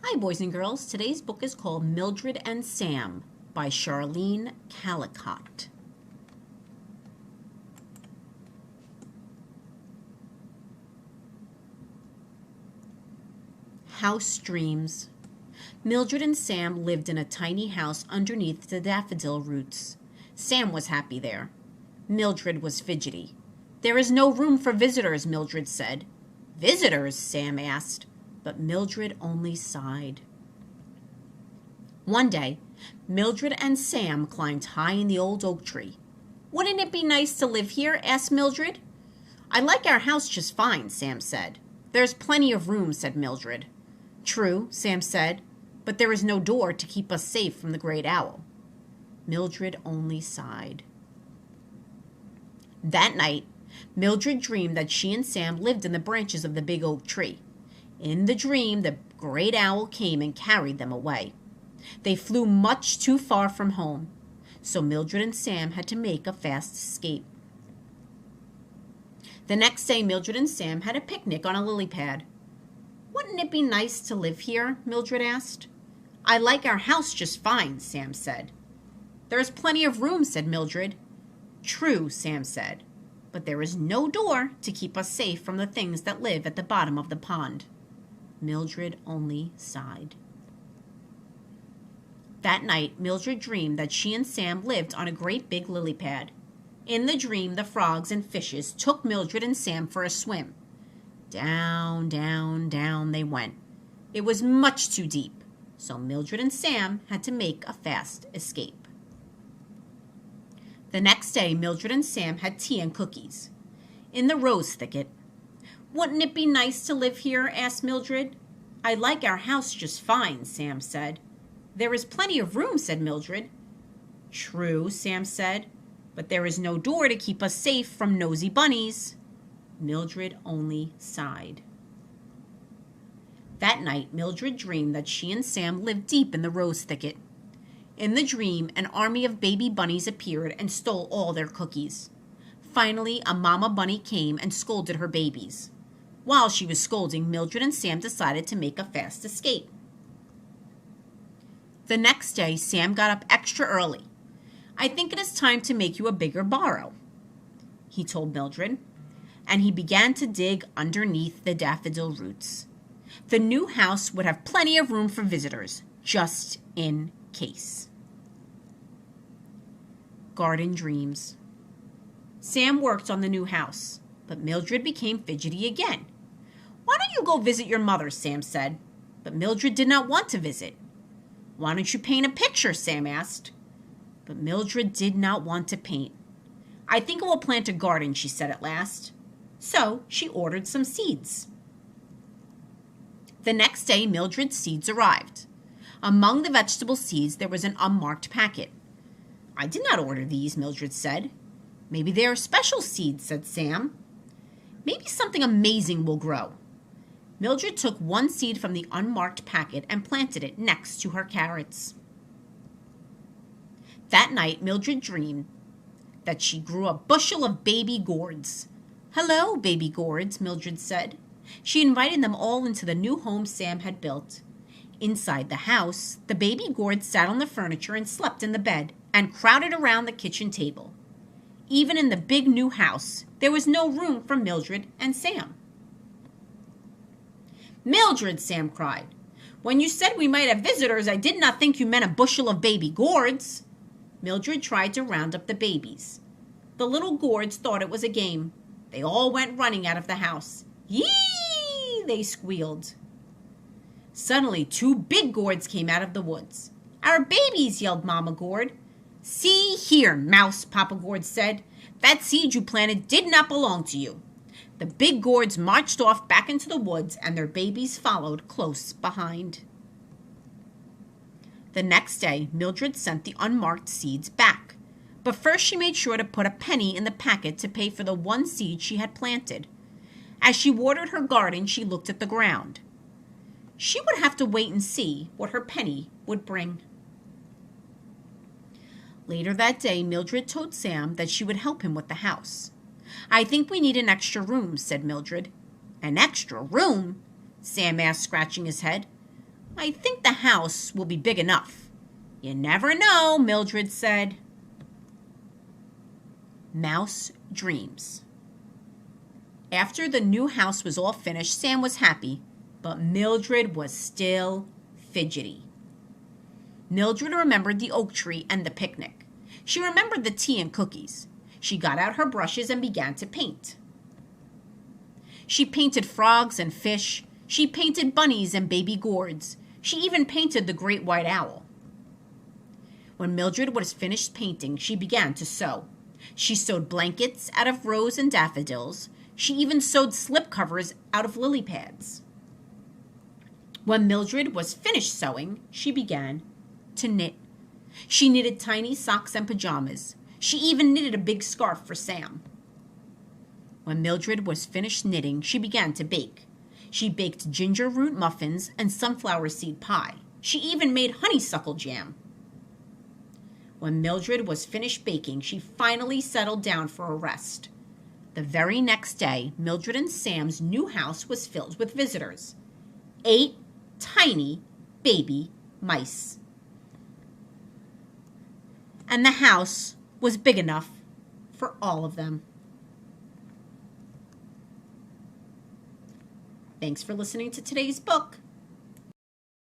Hi, boys and girls. Today's book is called Mildred and Sam by Charlene Calicott. House Dreams. Mildred and Sam lived in a tiny house underneath the daffodil roots. Sam was happy there. Mildred was fidgety. "There is no room for visitors," Mildred said. "Visitors?" Sam asked, but Mildred only sighed. One day, Mildred and Sam climbed high in the old oak tree. "Wouldn't it be nice to live here?" asked Mildred. "I like our house just fine," Sam said. "There's plenty of room," said Mildred. "True," Sam said, "but there is no door to keep us safe from the great owl." Mildred only sighed. That night, Mildred dreamed that she and Sam lived in the branches of the big oak tree. In the dream, the great owl came and carried them away. They flew much too far from home, so Mildred and Sam had to make a fast escape. The next day, Mildred and Sam had a picnic on a lily pad. "Wouldn't it be nice to live here?" Mildred asked. "I like our house just fine," Sam said. "There is plenty of room," said Mildred. "True," Sam said, "but there is no door to keep us safe from the things that live at the bottom of the pond." Mildred only sighed. That night, Mildred dreamed that she and Sam lived on a great big lily pad. In the dream, the frogs and fishes took Mildred and Sam for a swim. Down, down, down they went. It was much too deep, so Mildred and Sam had to make a fast escape. The next day, Mildred and Sam had tea and cookies. In the rose thicket. "Wouldn't it be nice to live here?" asked Mildred. "I like our house just fine," Sam said. "There is plenty of room," said Mildred. "True," Sam said, "but there is no door to keep us safe from nosy bunnies." Mildred only sighed. That night, Mildred dreamed that she and Sam lived deep in the rose thicket. In the dream, an army of baby bunnies appeared and stole all their cookies. Finally, a mama bunny came and scolded her babies. While she was scolding, Mildred and Sam decided to make a fast escape. The next day, Sam got up extra early. "I think it is time to make you a bigger burrow," he told Mildred, and he began to dig underneath the daffodil roots. The new house would have plenty of room for visitors, just in case. Garden Dreams. Sam worked on the new house, but Mildred became fidgety again. "Why don't you go visit your mother?" Sam said, but Mildred did not want to visit. "Why don't you paint a picture?" Sam asked, but Mildred did not want to paint. "I think I will plant a garden," she said at last. So she ordered some seeds. The next day, Mildred's seeds arrived. Among the vegetable seeds, there was an unmarked packet. "I did not order these," Mildred said. "Maybe they are special seeds," said Sam. "Maybe something amazing will grow." Mildred took one seed from the unmarked packet and planted it next to her carrots. That night, Mildred dreamed that she grew a bushel of baby gourds. "Hello, baby gourds," Mildred said. She invited them all into the new home Sam had built. Inside the house, the baby gourds sat on the furniture and slept in the bed and crowded around the kitchen table. Even in the big new house, there was no room for Mildred and Sam. "Mildred," Sam cried, "when you said we might have visitors, I did not think you meant a bushel of baby gourds." Mildred tried to round up the babies. The little gourds thought it was a game. They all went running out of the house. "Yee!" they squealed. Suddenly, two big gourds came out of the woods. "Our babies!" yelled Mama Gourd. "See here, Mouse," Papa Gourd said. "That seed you planted did not belong to you." The big gourds marched off back into the woods, and their babies followed close behind. The next day, Mildred sent the unmarked seeds back. But first she made sure to put a penny in the packet to pay for the one seed she had planted. As she watered her garden, she looked at the ground. She would have to wait and see what her penny would bring. Later that day, Mildred told Sam that she would help him with the house. "I think we need an extra room," said Mildred. "An extra room?" Sam asked, scratching his head. I think the house will be big enough. You never know, Mildred said. Mouse Dreams. After the new house was all finished, Sam was happy, but Mildred was still fidgety. Mildred remembered the oak tree and the picnic. She remembered the tea and cookies. She got out her brushes and began to paint. She painted frogs and fish. She painted bunnies and baby gourds. She even painted the great white owl. When Mildred was finished painting, she began to sew. She sewed blankets out of rose and daffodils. She even sewed slipcovers out of lily pads. When Mildred was finished sewing, she began to knit. She knitted tiny socks and pajamas. She even knitted a big scarf for Sam. When Mildred was finished knitting, she began to bake. She baked ginger root muffins and sunflower seed pie. She even made honeysuckle jam. When Mildred was finished baking, she finally settled down for a rest. The very next day, Mildred and Sam's new house was filled with visitors. 8 tiny baby mice. And the house was big enough for all of them. Thanks for listening to today's book.